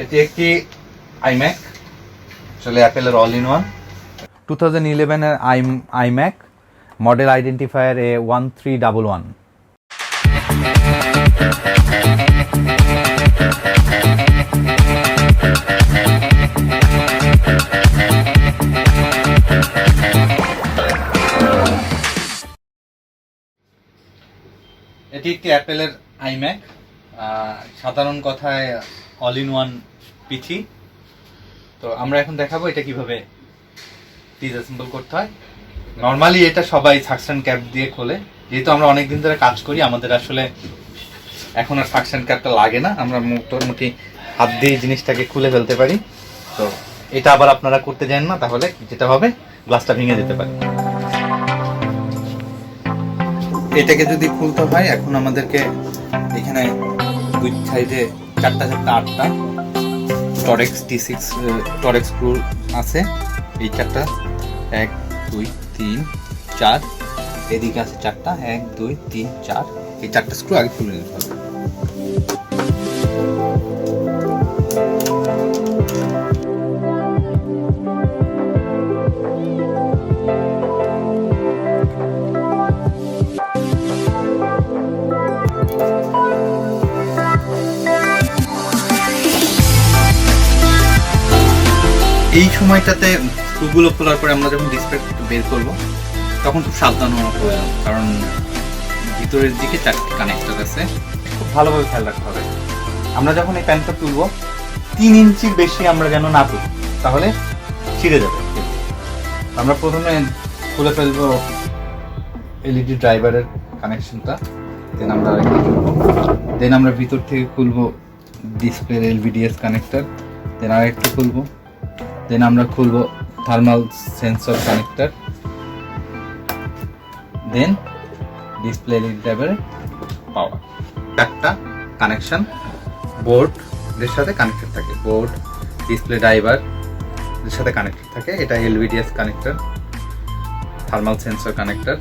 এটি একটি iMac, আসলে অ্যাপেলের অল ইন ওয়ান 2011 এর iMac, মডেল আইডেন্টিফায়ার A1311। এটি একটি অ্যাপেলের iMac, সাধারণ কথায় অল ইন ওয়ান পিসি। তো আমরা এখন দেখাবো এটা কিভাবে ডিসঅ্যাসেম্বল করতে হয়। নর্মালি এটা সবাই সাকশন ক্যাপ দিয়ে খোলে, যেহেতু আমরা অনেকদিন ধরে কাজ করি আমাদের আসলে এখন আর সাকশন ক্যাপটা লাগে না, আমরা মোটামুটি হাত দিয়ে জিনিসটাকে খুলে ফেলতে পারি। তো এটা আবার আপনারা করতে যান না, তাহলে যেটা হবে গ্লাসটা ভেঙে যেতে পারে। এটাকে যদি খুলতে হয় এখন আমাদেরকে এখানে দুই সাইডে চারটা 8টা টরেক্স T6 টরেক্স স্ক্রু আছে, এই চারটা 1 2 3 4, এদিকে আছে চারটা 1 2 3 4, এই চারটা স্ক্রু আগে খুলে নিতে হবে। এই সময়টাতে স্ক্রুগুলো খোলার পরে আমরা যখন ডিসপ্লে বের করব তখন খুব সাবধান হওয়া প্রয়োজন, কারণ ভিতরের দিকে 4টি কানেক্টর আছে, খুব ভালোভাবে খেয়াল রাখতে হবে। আমরা যখন এই প্যান্টটা তুলব 3 ইঞ্চির বেশি আমরা যেন না তুলি, তাহলে ছিঁড়ে যাবে। আমরা প্রথমে খুলে ফেলবো এলইডি ড্রাইভারের কানেকশনটা, দেন আমরা আরেকটা খুলবো, দেন আমরা ভিতর থেকে খুলবো ডিসপ্লের এলভিডিএস কানেক্টর, দেন আরেকটা খুলবো, দেন আমরা খুলবো থার্মাল সেন্সর কানেক্টর, দেন ডিসপ্লে এলইডি ড্রাইভারের পাওয়ার। একটা কানেকশন বোর্ডের সাথে কানেক্টেড থাকে, বোর্ড ডিসপ্লে ড্রাইভার এর সাথে কানেক্টেড থাকে। এটা LVDS connector, thermal sensor connector,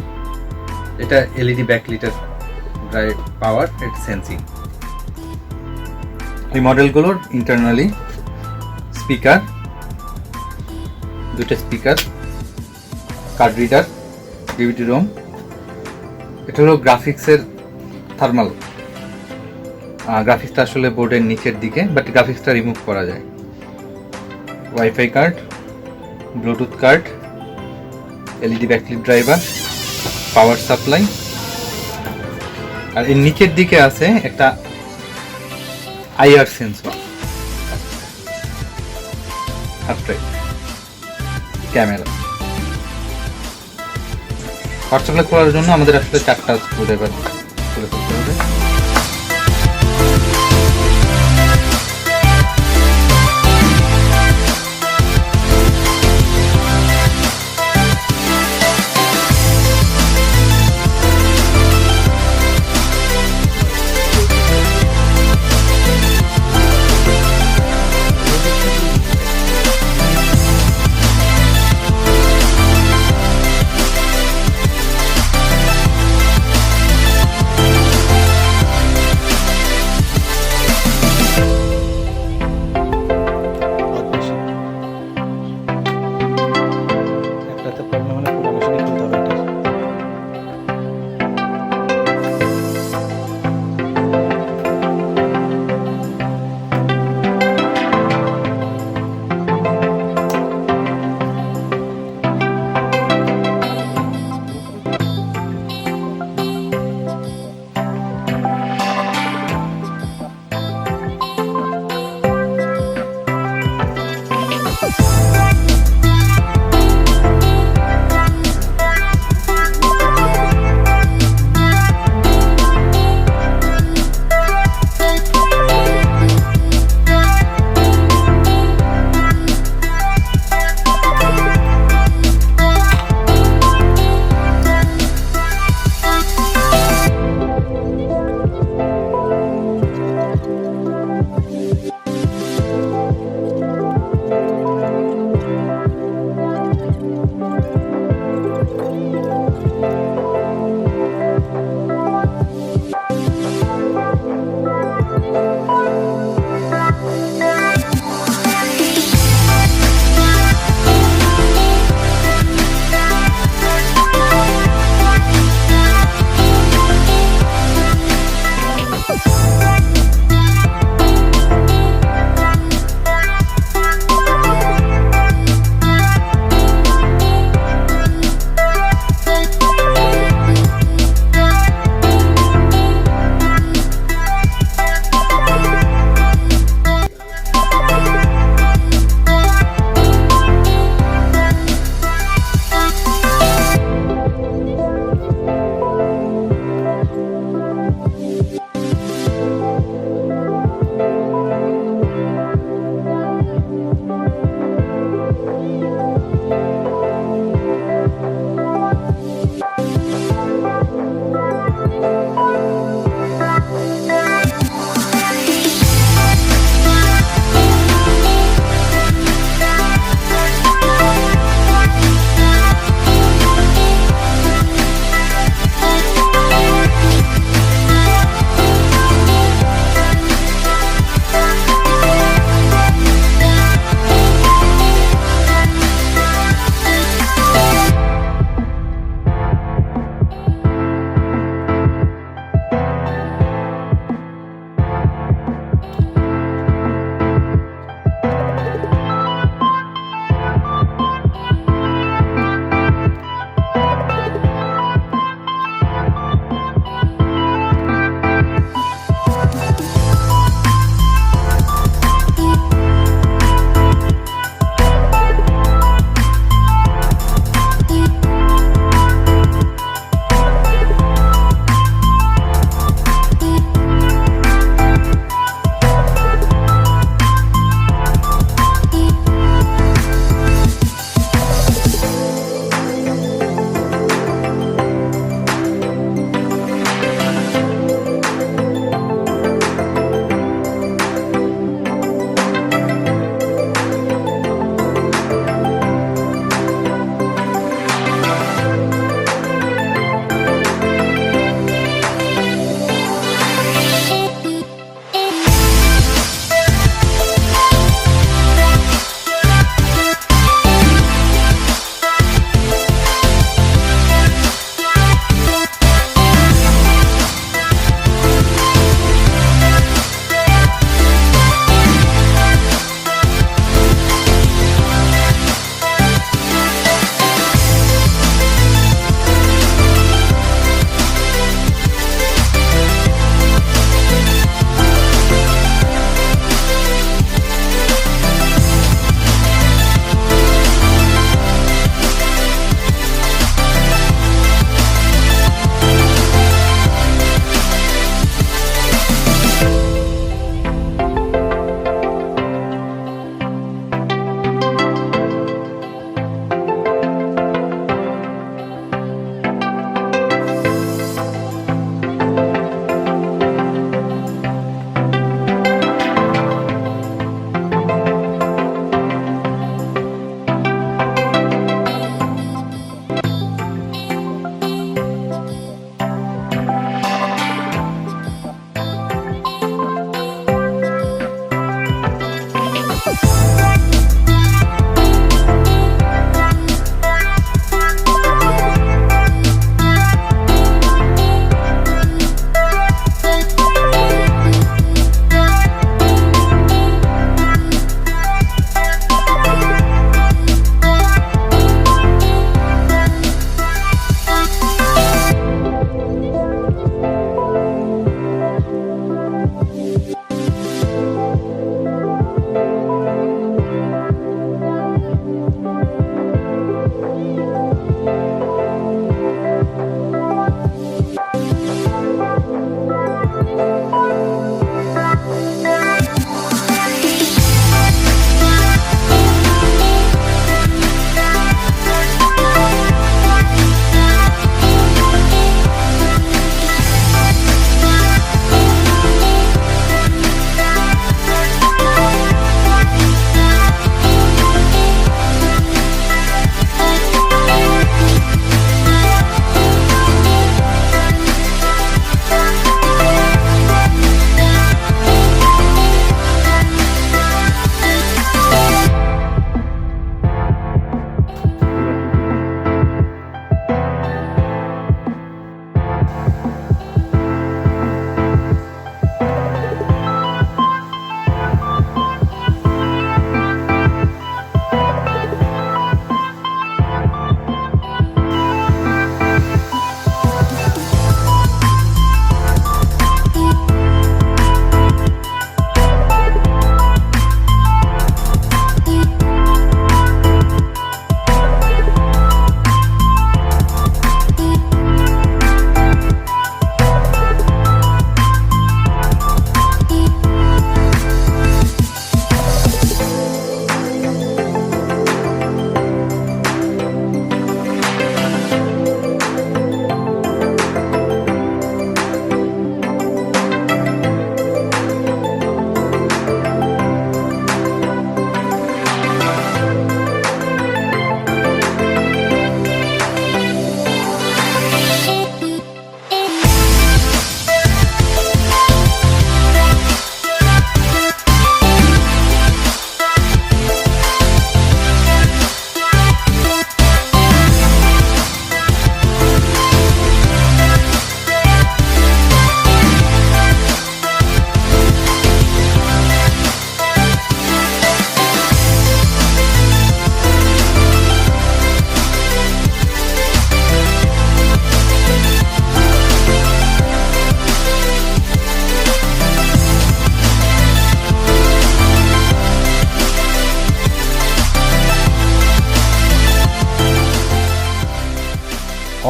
এটা এলইডি ব্যাকলিটের ড্রাইভ পাওয়ার, এটা সেন্সিং। এই মডেলগুলোর ইন্টারনালি স্পিকার, দুটো speaker, card reader, DVD ROM. এটা হলো গ্রাফিক্সের থার্মাল, গ্রাফিক্সটা আসলে বোর্ডের নিচের দিকে, বাট গ্রাফিক্সটা রিমুভ করা যায়। WiFi card, Bluetooth card, LED backlit driver, power supply, আর এর নিচের দিকে আছে একটা IR sensor, hard drive, camera. হোয়াটসঅ্যাপে খোলার জন্য আমাদের আসলে 4টা স্ক্রু ড্রাইভার খুলে ফেলতে হবে।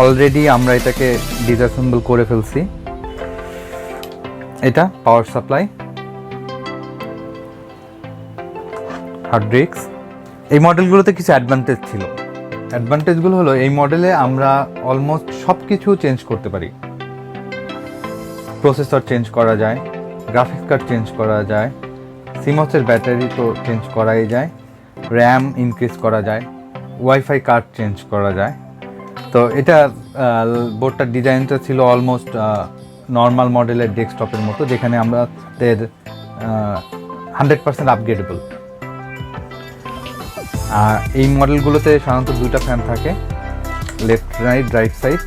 অলরেডি আমরা এটাকে ডিসঅ্যাসেম্বল করে ফেলছি। এটা পাওয়ার সাপ্লাই, হার্ড ডিস্ক। এই মডেলগুলোতে কিছু অ্যাডভান্টেজ ছিল। অ্যাডভান্টেজগুলো হলো এই মডেলে আমরা অলমোস্ট সব কিছু চেঞ্জ করতে পারি। প্রসেসর চেঞ্জ করা যায়, গ্রাফিক্স কার্ড চেঞ্জ করা যায়, সিমসের ব্যাটারি তো চেঞ্জ করাই যায়, র্যাম ইনক্রিজ করা যায়, ওয়াইফাই কার্ড চেঞ্জ করা যায়। তো এটা বোর্ডটার ডিজাইনটা ছিল অলমোস্ট নর্মাল মডেলের ডেস্কটপের মতো, যেখানে আমাদের 100% আপগ্রেডেবল। আর এই মডেলগুলোতে সাধারণত দুইটা ফ্যান থাকে, লেফট রাইট সাইড।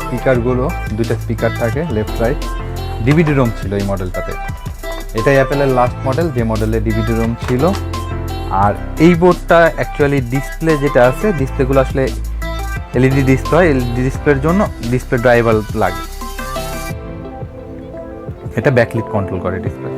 স্পিকারগুলো দুইটা স্পিকার থাকে লেফট রাইট। ডিভিডি রোম ছিল এই মডেলটাতে। এটাই অ্যাপেলের লাস্ট মডেল যে মডেলে ডিভিডি রোম ছিল। আর এই বোর্ডটা অ্যাকচুয়ালি ডিসপ্লে যেটা আছে, ডিসপ্লেগুলো আসলে এলইডি ডিসপ্লে হয়। এলইডি ডিসপ্লের জন্য ডিসপ্লে ড্রাইভার লাগে। এটা ব্যাকলিট কন্ট্রোল করে ডিসপ্লে।